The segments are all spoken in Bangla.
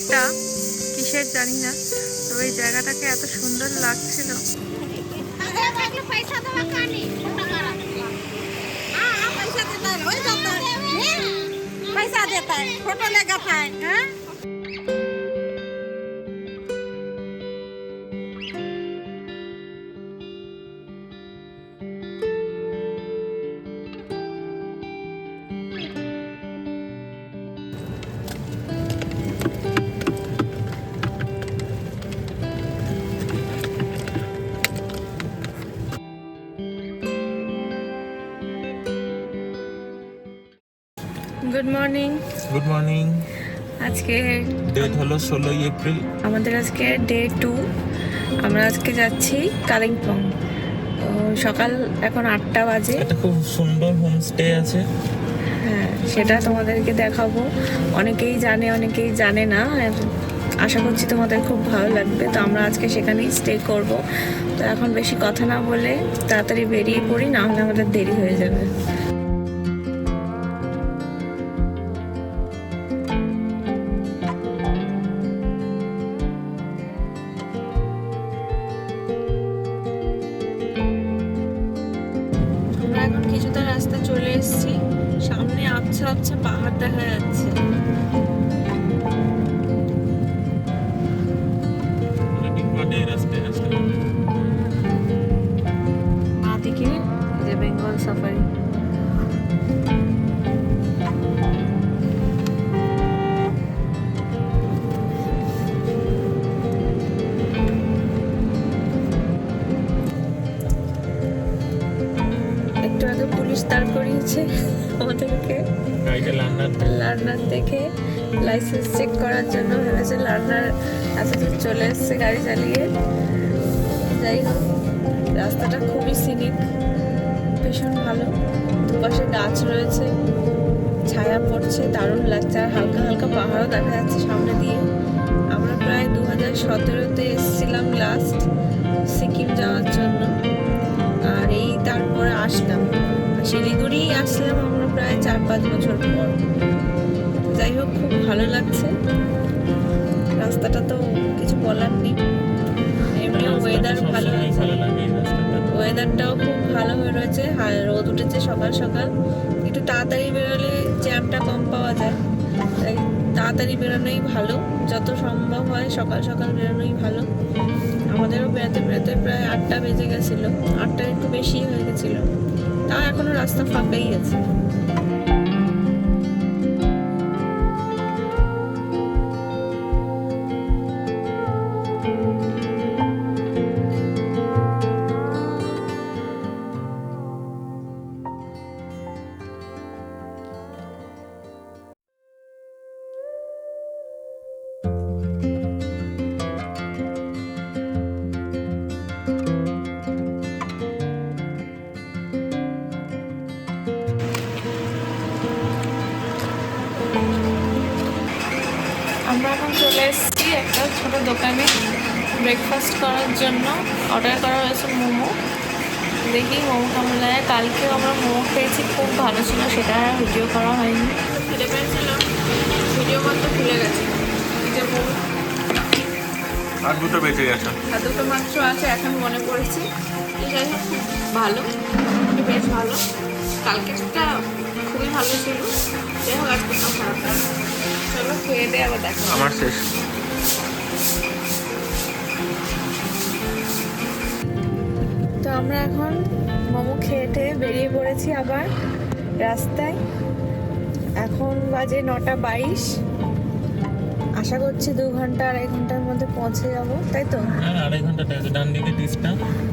একটা কিসের জানি না, তো এই জায়গাটাকে এত সুন্দর লাগছিল। पैसा देता है फोटो लेगा था हाँ? Good morning. Good morning. আজকে ডেট হলো 16 এপ্রিল। আমাদের আজকে ডে 2। আমরা আজকে যাচ্ছি কালিম্পং। তো সকাল এখন 8টা বাজে। এটা খুব সুন্দর হোমস্টে আছে। হ্যাঁ, সেটা তোমাদেরকে দেখাবো। অনেকেই জানে, অনেকেই জানে না। আর আশা করছি তোমাদের খুব ভালো লাগবে। তো আমরা আজকে সেখানেই স্টে করব। তো এখন বেশি কথা না বলে তাড়াতাড়ি বেরিয়ে পড়ি, না হলে আমাদের দেরি হয়ে যাবে। আমরা এখন কিছুটা রাস্তা চলে এসেছি। সামনে আবছা আবছা পাহাড় দেখা যাচ্ছে। বাঁদিকে যে বেঙ্গল সাফারি। একটু আগে পুলিশ দাঁড় করিয়েছে আমাদেরকে লার্নার দেখে লাইসেন্স চেক করার জন্য। ভেবেছে লার্নার এতদূর চলে এসছে গাড়ি চালিয়ে। যাই হোক, রাস্তাটা খুবই সিনিক, ভীষণ ভালো। দুপাশে গাছ রয়েছে, ছায়া পড়ছে, দারুণ লাগছে। আর হালকা হালকা পাহাড়ও দেখা যাচ্ছে সামনে দিয়ে। আমরা প্রায় 2017-তে এসেছিলাম লাস্ট সিকিম যাওয়ার জন্য। আর এই তারপরে আসলাম শিলিগুড়ি আসলাম আমরা প্রায় 4-5 বছর পর। যাই হোক, খুব ভালো লাগছে। রাস্তাটা তো কিছু বলার নেই। এমনিও ওয়েদার ভালো আছে, ওয়েদারটাও খুব ভালো হয়ে রয়েছে। রোদ উঠেছে সকাল সকাল। একটু তাড়াতাড়ি বেরোলে জ্যামটা কম পাওয়া যায়, তাই তাড়াতাড়ি বেরোনোই ভালো। যত সম্ভব হয় সকাল সকাল বেরোনোই ভালো। আমাদেরও বেড়াতে বেড়াতে প্রায় 8টা বেজে গেছিলো। 8টার একটু বেশি হয়ে গেছিলো। তাও এখনো রাস্তা ফাঁকাই আছে। আমরা এখন চলে এসেছি একটা ছোট দোকানে ব্রেকফাস্ট করার জন্য। অর্ডার করা হয়েছে মোমো। দেখি মোমো কেমন লাগে। কালকেও আমরা মোমো খেয়েছি, খুব ভালো ছিল। সেটা আর ভিডিও করা হয়নি। ফিরে পেয়েছিলাম, ভিডিও করতে ভুলে গেছি। এই যে মোমো আর দুটো বেঁচে গেছে, আর দুটো মাত্র আছে, এখন মনে পড়েছে। যাই হোক, খুব ভালো, মোটামুটি বেশ ভালো। কালকেরটা খুবই ভালো ছিল। যাই হোক, আজকেরটাও খারাপ না। চলো খেয়ে দিয়ে আবার দেখা হবে। আমার শেষ। তো আমরা এখন মোমো খেয়ে টেয়ে বেরিয়ে পড়েছি আবার রাস্তায়। এখন বাজে 9:22। আশা করছি 2 ঘন্টা 2.5 ঘন্টার মধ্যে পৌঁছে যাবো, তাই তো? হ্যাঁ, 2.5 ঘন্টা। ডান দিকে তিস্তা,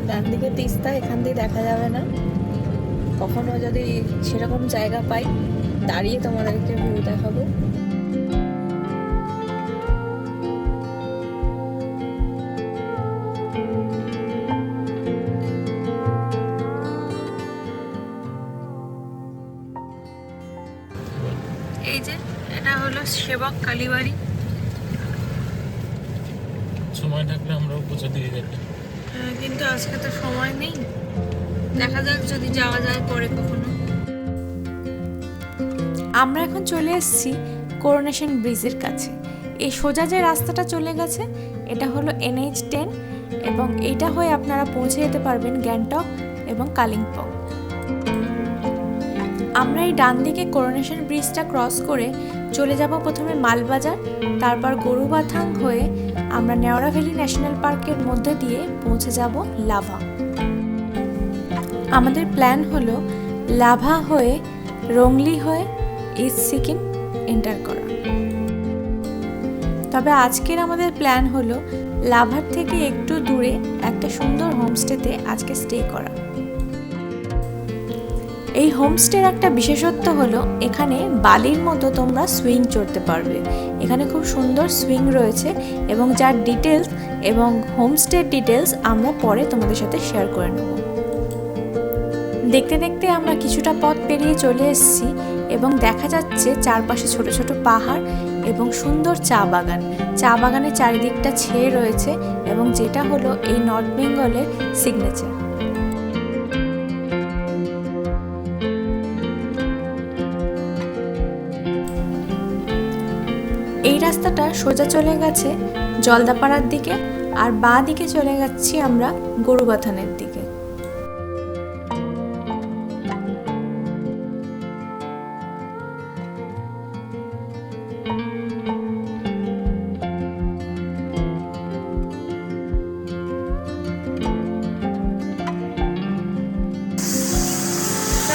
ডান দিকে তিস্তা, এখান দিয়ে দেখা যাবে না। কখনো যদি সেরকম জায়গা পাই, দাঁড়িয়ে তোমাদেরকে ভিউ দেখাবো। এই যে এটা হলো সেবক কালীবাড়ি। সময় থাকলে আমরাও পুজো দিয়ে যেতে। কিন্তু আজকে তো সময় নেই, দেখা যাক যদি যাওয়া যায় পরে কখনো। আমরা এখন চলে এসেছি করোনেশন ব্রিজের কাছে। এই সোজা যে রাস্তাটা চলে গেছে এটা হলো NH10 এবং এইটা হয়ে আপনারা পৌঁছে যেতে পারবেন গ্যাংটক এবং কালিম্পং। আমরা এই ডান দিকে করোনেশন ব্রিজটা ক্রস করে চলে যাব প্রথমে মালবাজার, তারপর গরুবাথাং হয়ে আমরা নেওড়া ভ্যালি ন্যাশনাল পার্কের মধ্যে দিয়ে পৌঁছে যাব লাভা। আমাদের প্ল্যান হলো লাভা হয়ে রংলি হয়ে ইস্ট সিকিম এন্টার করা। তবে আজকের আমাদের প্ল্যান হলো লাভার থেকে একটু দূরে একটা সুন্দর হোমস্টেতে আজকে স্টে করা। এই হোমস্টের একটা বিশেষত্ব হলো এখানে বালির মতো তোমরা সুইং চড়তে পারবে। এখানে খুব সুন্দর সুইং রয়েছে এবং যার ডিটেলস এবং হোমস্টের ডিটেলস আমরা পরে তোমাদের সাথে শেয়ার করে নেব। দেখতে দেখতে আমরা কিছুটা পথ পেরিয়ে চলে এসেছি এবং দেখা যাচ্ছে চারপাশে ছোট ছোট পাহাড় এবং সুন্দর চা বাগান। চা বাগানের চারিদিকটা ছেয়ে রয়েছে এবং যেটা হলো এই নর্থ বেঙ্গলের সিগনেচার। এই রাস্তাটা সোজা চলে গেছে জলদাপাড়ার দিকে আর বাঁ দিকে চলে যাচ্ছি আমরা গরুবাথানের দিকে।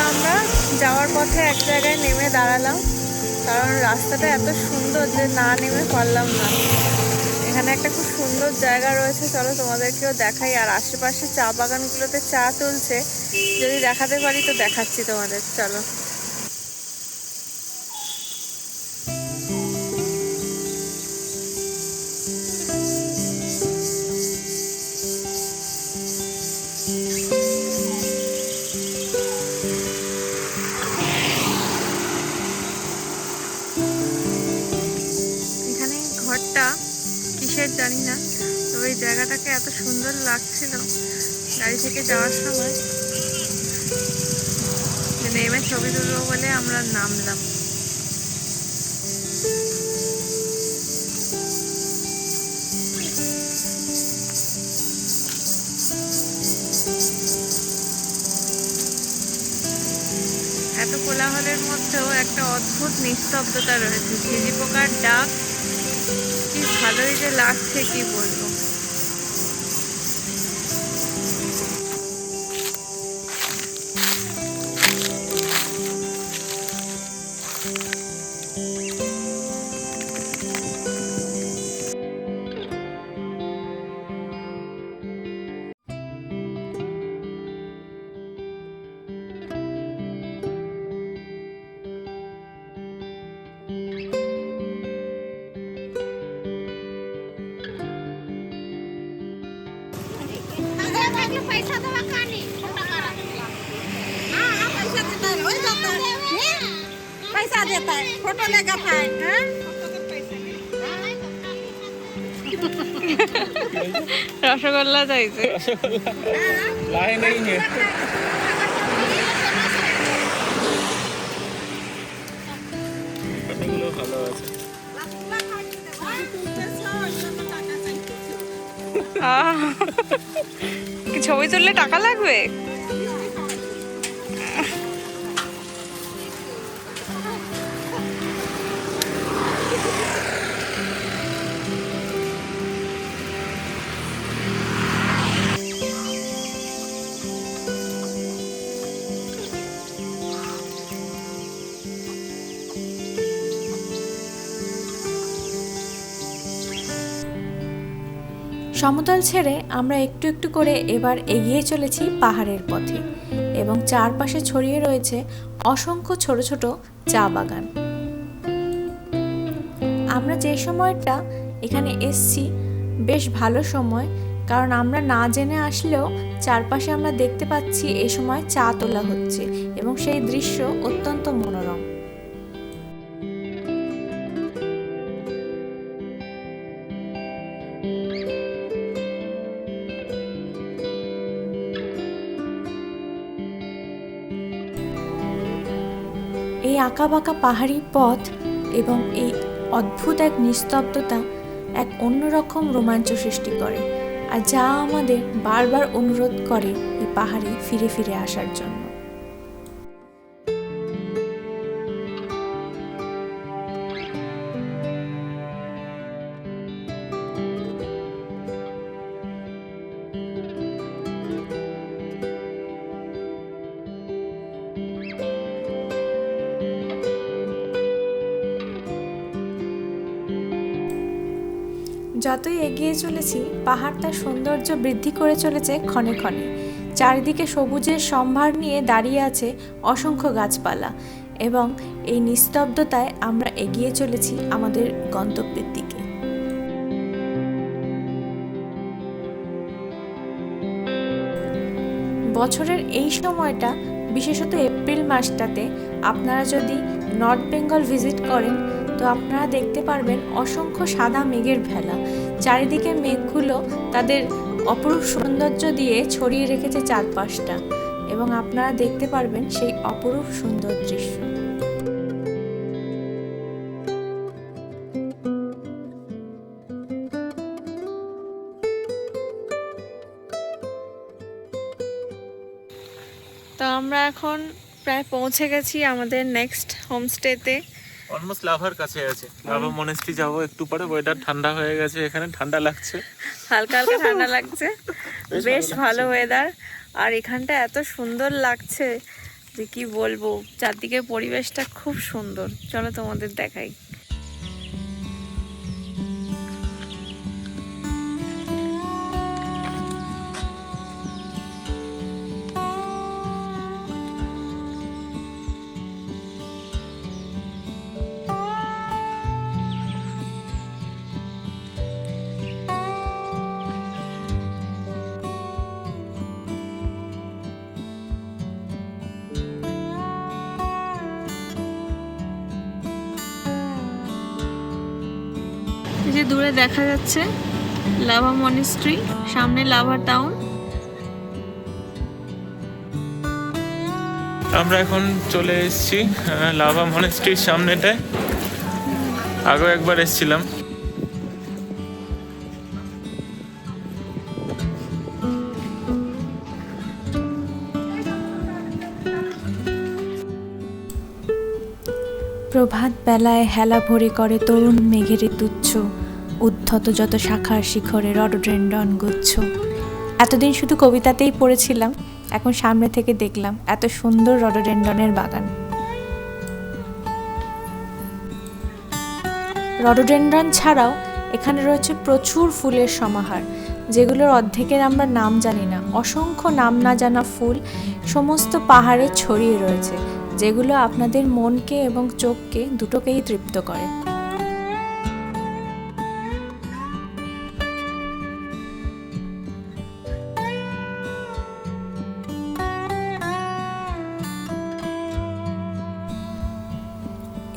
আমরা যাওয়ার পথে এক জায়গায় নেমে দাঁড়ালাম, কারণ রাস্তাটা এত সুন্দর যে না নেমে পারলাম না। এখানে একটা খুব সুন্দর জায়গা রয়েছে, চলো তোমাদেরকেও দেখাই। আর আশেপাশে চা বাগানগুলোতে চা তুলছে, যদি দেখাতে পারি তো দেখাচ্ছি তোমাদের, চলো। ঘরটা কিসের জানি না, তবে এই জায়গাটাকে এত সুন্দর লাগছিল গাড়ি থেকে যাওয়ার সময়, নেমে ছবি তুলবো বলে আমরা নামলাম। এত কোলাহলের মধ্যেও একটা অদ্ভুত নিস্তব্ধতা রয়েছে। ঝিঝি পোকার ডাক কি ভালোই যে লাগছে, কি বলবো। पैसा देवा कानी पैसा देता है, वही जाता है, पैसा देता है, फोटो लेगा था। रसगोल्ला चाहिए, लाए नहीं है। ভালো আছে। ছবি তুললে টাকা লাগবে? সমতল ছেড়ে আমরা একটু একটু করে এবার এগিয়ে চলেছি পাহাড়ের পথে এবং চারপাশে ছড়িয়ে রয়েছে অসংখ্য ছোট ছোট চা বাগান। আমরা যে সময়টা এখানে এসছি বেশ ভালো সময়, কারণ আমরা না জেনে আসলেও চারপাশে আমরা দেখতে পাচ্ছি এই সময় চা তোলা হচ্ছে এবং সেই দৃশ্য অত্যন্ত মনোরম। এই আঁকাবাঁকা পাহাড়ি পথ এবং এই অদ্ভুত এক নিস্তব্ধতা এক অন্যরকম রোমাঞ্চ সৃষ্টি করে, আর যা আমাদের বারবার অনুরোধ করে এই পাহাড়ে ফিরে ফিরে আসার জন্য। যতই এগিয়ে চলেছি পাহাড় তার সৌন্দর্য বৃদ্ধি করে চলেছে ক্ষণে ক্ষণে। চারিদিকে সবুজের সম্ভার নিয়ে দাঁড়িয়ে আছে অসংখ্য গাছপালা, এবং এই নিস্তব্ধতায় আমরা এগিয়ে চলেছি আমাদের গন্তব্যের দিকে। বছরের এই সময়টা, বিশেষত এপ্রিল মাসটাতে আপনারা যদি নর্থ বেঙ্গল ভিজিট করেন তো আপনারা দেখতে পারবেন অসংখ্য সাদা মেঘের ভেলা। চারিদিকে মেঘগুলো তাদের অপরূপ সৌন্দর্য দিয়ে ছড়িয়ে রেখেছে চারপাশটা, এবং আপনারা দেখতে পারবেন সেই অপরূপ সুন্দর দৃশ্য। তো আমরা এখন প্রায় পৌঁছে গেছি আমাদের নেক্সট হোমস্টেতে। অলমোস্ট লাভার কাছে আছে। লাভা মনেস্ট্রি যাবো একটু পরে। ওয়েদার ঠান্ডা হয়ে গেছে, এখানে ঠান্ডা লাগছে, হালকা হালকা ঠান্ডা লাগছে, বেশ ভালো ওয়েদার। আর এখানটা এত সুন্দর লাগছে যে কি বলবো, চারদিকে পরিবেশটা খুব সুন্দর। চলো তোমাদের দেখাই। এই যে দূরে দেখা যাচ্ছে লাভা মনেস্ট্রি, সামনে লাভা টাউন। আমরা এখন চলে এসেছি লাভা মনেস্ট্রির সামনেটায়। আগেও একবার এসেছিলাম। প্রভাত বেলায় হেলা ভরে করে তরুণ মেঘের তুচ্ছ, উদ্ধত যত শাখার শিখরে রডোডেন্ড্রন গুচ্ছ। এতদিন শুধু কবিতাতেই পড়েছিলাম, এখন সামনে থেকে দেখলাম এত সুন্দর রডোডেন্ড্রনের বাগান। রডোডেন্ড্রন ছাড়াও এখানে রয়েছে প্রচুর ফুলের সমাহার, যেগুলোর অর্ধেকের আমরা নাম জানি না। অসংখ্য নাম না জানা ফুল সমস্ত পাহাড়ে ছড়িয়ে রয়েছে, যেগুলো আপনাদের মনকে এবং চোখকে দুটোকেই তৃপ্ত করে।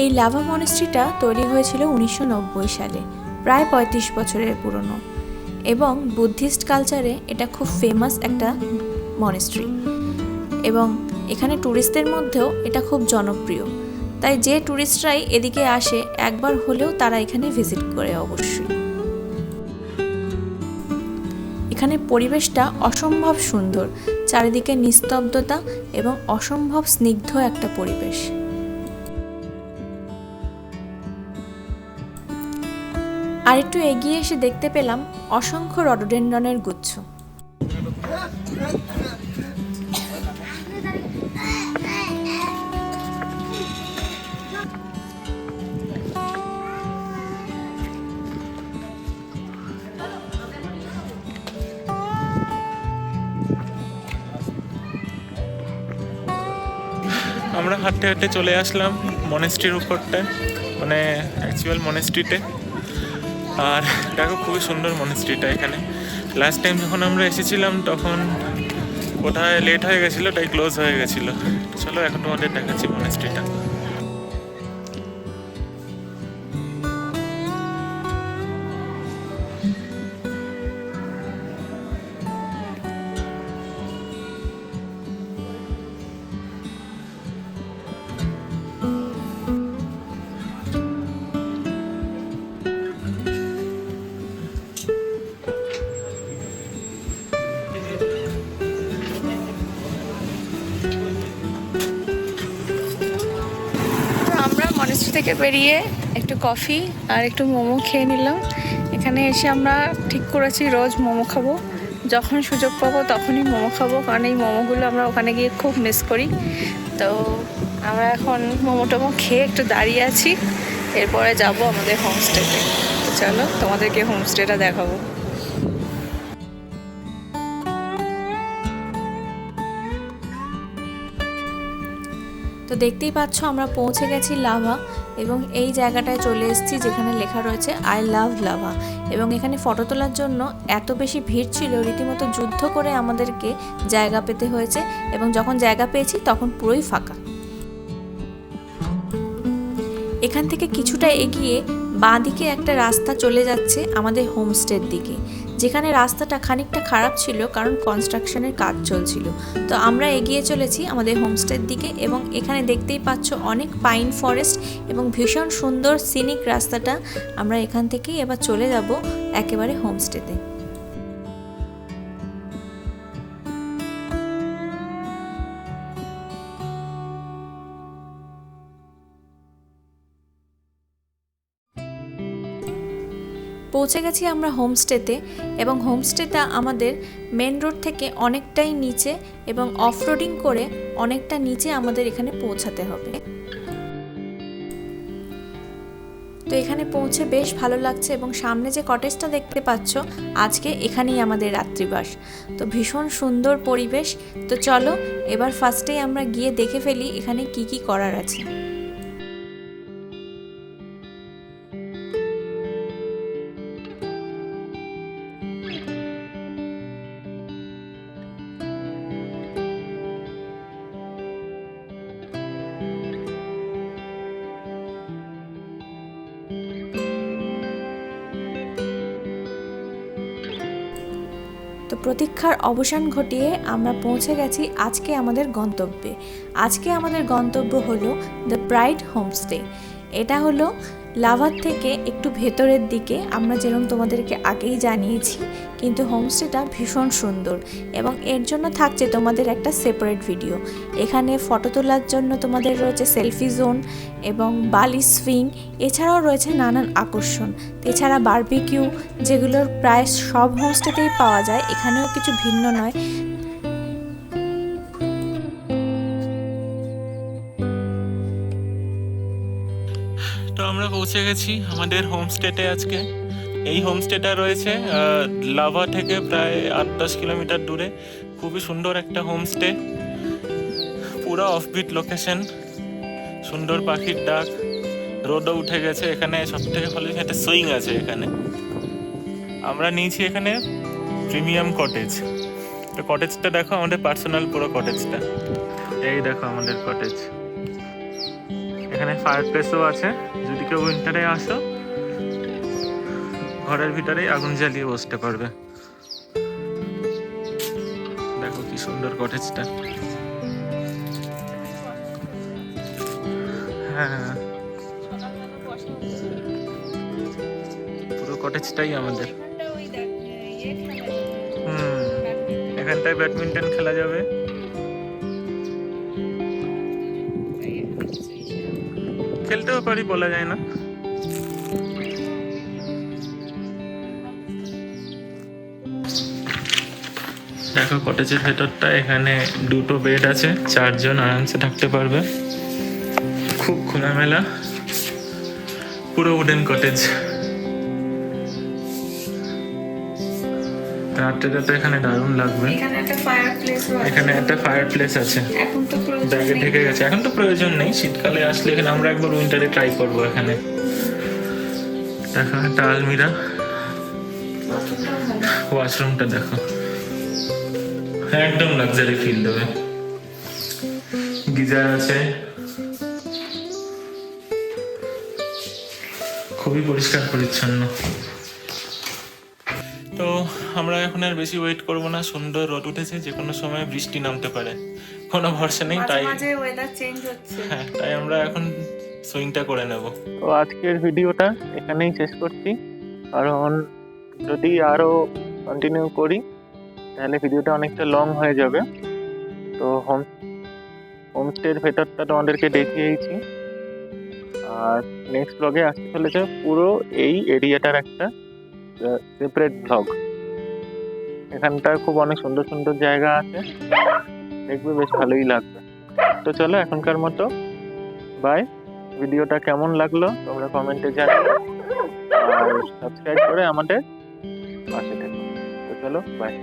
এই লাভা মনেস্ট্রিটা তৈরি হয়েছিল 1990 সালে, প্রায় 35 বছরের পুরনো, এবং বুদ্ধিস্ট কালচারে এটা খুব ফেমাস একটা মনেস্ট্রি, এবং এখানে ট্যুরিস্টদের মধ্যেও এটা খুব জনপ্রিয়। তাই যে ট্যুরিস্টরাই এদিকে আসে একবার হলেও তারা এখানে ভিজিট করে অবশ্যই। এখানে পরিবেশটা অসম্ভব সুন্দর, চারিদিকে নিস্তব্ধতা এবং অসম্ভব স্নিগ্ধ একটা পরিবেশ। আর একটু এগিয়ে এসে দেখতে পেলাম অসংখ্য রডোডেন্ড্রনের গুচ্ছ। আমরা হাঁটতে হাঁটতে চলে আসলাম মনেস্ট্রির উপরটায়, মানে অ্যাকচুয়াল মনেস্ট্রিতে। আর দেখো খুবই সুন্দর মনেস্ট্রিটা। এখানে লাস্ট টাইম যখন আমরা এসেছিলাম তখন কোথায় লেট হয়ে গেছিলো, তাই ক্লোজ হয়ে গেছিলো। চলো এখন তোমাদের দেখাচ্ছি মনেস্ট্রিটা। মনেস্ট্রি থেকে বেরিয়ে একটু কফি আর একটু মোমো খেয়ে নিলাম। এখানে এসে আমরা ঠিক করেছি রোজ মোমো খাবো, যখন সুযোগ পাবো তখনই মোমো খাবো, কারণ এই মোমোগুলো আমরা ওখানে গিয়ে খুব মিস করি। তো আমরা এখন মোমো টোমো খেয়ে একটু দাঁড়িয়ে আছি, এরপরে যাব আমাদের হোমস্টেতে। চলো তোমাদেরকে হোমস্টেটা দেখাবো। তো দেখতেই পাচ্ছ আমরা পৌঁছে গেছি লাভা, এবং এই জায়গাটায় চলে এসেছি যেখানে লেখা রয়েছে আই লাভ লাভা। এবং এখানে ফটো তোলার জন্য এত বেশি ভিড় ছিল, রীতিমতো যুদ্ধ করে আমাদেরকে জায়গা পেতে হয়েছে, এবং যখন জায়গা পেয়েছি তখন পুরোই ফাঁকা। এখান থেকে কিছুটা এগিয়ে বাঁ দিকে একটা রাস্তা চলে যাচ্ছে আমাদের হোমস্টের দিকে, যেখানে রাস্তাটা খানিকটা খারাপ ছিল কারণ কনস্ট্রাকশনের কাজ চলছিল। তো আমরা এগিয়ে চলেছি আমাদের হোমস্টের দিকে, এবং এখানে দেখতেই পাচ্ছ অনেক পাইন ফরেস্ট এবং ভীষণ সুন্দর সিনিক রাস্তাটা। আমরা এখান থেকেই এবার চলে যাব একেবারে হোমস্টেতে। পৌঁছে গেছি আমরা হোমস্টেতে, এবং হোমস্টেটা আমাদের মেন রোড থেকে অনেকটাই নিচে, এবং অফ রোডিং করে অনেকটা নিচে আমাদের এখানে পৌঁছাতে হবে। তো এখানে পৌঁছে বেশ ভালো লাগছে, এবং সামনে যে কটেজটা দেখতে পাচ্ছ আজকে এখানেই আমাদের রাত্রিবাস। তো ভীষণ সুন্দর পরিবেশ। তো চলো এবার ফার্স্টেই আমরা গিয়ে দেখে ফেলি এখানে কি কি করার আছে। তো প্রতীক্ষার অবসান ঘটিয়ে আমরা পৌঁছে গেছি আজকে আমাদের গন্তব্যে। আজকে আমাদের গন্তব্য হলো দ্য প্রাইড হোমস্টে। এটা হলো লাভার থেকে একটু ভেতরের দিকে, আমরা যেরকম তোমাদেরকে আগেই জানিয়েছি, কিন্তু হোমস্টেটা ভীষণ সুন্দর, এবং এর জন্য থাকছে তোমাদের একটা সেপারেট ভিডিও। এখানে ফটো তোলার জন্য তোমাদের রয়েছে সেলফি জোন এবং বালি সুইং, এছাড়াও রয়েছে নানান আকর্ষণ। এছাড়া বারবিকিউ, যেগুলোর প্রায় সব হোমস্টেতেই পাওয়া যায়, এখানেও কিছু ভিন্ন নয়। তো আমরা পৌঁছে গেছি আমাদের হোমস্টেতে আজকে। এই হোমস্টেটা রয়েছে লাভা থেকে প্রায় 8-10 কিলোমিটার দূরে। খুবই সুন্দর একটা হোমস্টে, পুরো অফবিট লোকেশন, সুন্দর পাখির ডাক, রোডও উঠে গেছে। এখানে সব থেকে ভালো একটা সুইং আছে এখানে। আমরা নিয়েছি এখানে প্রিমিয়াম কটেজ। তো কটেজটা দেখো, আমাদের পার্সোনাল পুরো কটেজটা। এই দেখো আমাদের কটেজ। এখানে ফায়ার প্লেসও আছে, যদি কেউ উইন্টারে আসো ঘরের ভিতরেই আগুন জ্বালিয়ে বসতে পারবে। দেখো কি সুন্দর কটেজটা। হ্যাঁ, পুরো কটেজটাই আমাদের। এখানটায় ব্যাডমিন্টন খেলা যাবে। খেলতেও পারি, বলা যায় না। দেখো কটেজের ভেতরটা, এখানে 2টো বেড আছে, 4 জন আরামসে থাকতে পারবে। খুব খোলামেলা, পুরো উডেন কটেজ। রাত্রেটা তো এখানে দারুণ লাগবে। এখানে একটা ফায়ার প্লেস আছে, ব্যাগে ঢেকে গেছে। এখন তো প্রয়োজন নেই, শীতকালে আসলে এখানে আমরা একবার উইন্টারে ট্রাই করবো। এখানে দেখো একটা আলমিরা, ওয়াশরুমটা দেখো, একদম লাক্সারি ফিল দেবে। গিজার আছে, খুবই পরিষ্কার পরিচ্ছন্ন। তো আমরা এখন আর বেশি ওয়েট করবো না। সুন্দর রোদ উঠেছে, যে কোনো সময় বৃষ্টি নামতে পারে, কোনো ভরসা নেই। তাই হ্যাঁ, তাই আমরা এখন সুইংটা করে নেব। তো আজকের ভিডিওটা এখানেই শেষ করছি, কারণ যদি আরো কন্টিনিউ করি তাহলে ভিডিওটা অনেকটা লং হয়ে যাবে। তো হোমস্টের ভেতরটা তোমাদেরকে দেখিয়েছি, আর নেক্সট ব্লগে আসতে চলেছে পুরো এই এরিয়াটার একটা সেপারেট ব্লগ। এখানটায় খুব অনেক সুন্দর সুন্দর জায়গা আছে, দেখবে বেশ ভালোই লাগবে। তো চলো এখনকার মতো বাই। ভিডিওটা কেমন লাগলো তোমরা কমেন্টে জানিও, আর সাবস্ক্রাইব করে আমাদের পাশে থেকো। তো চলো বাই।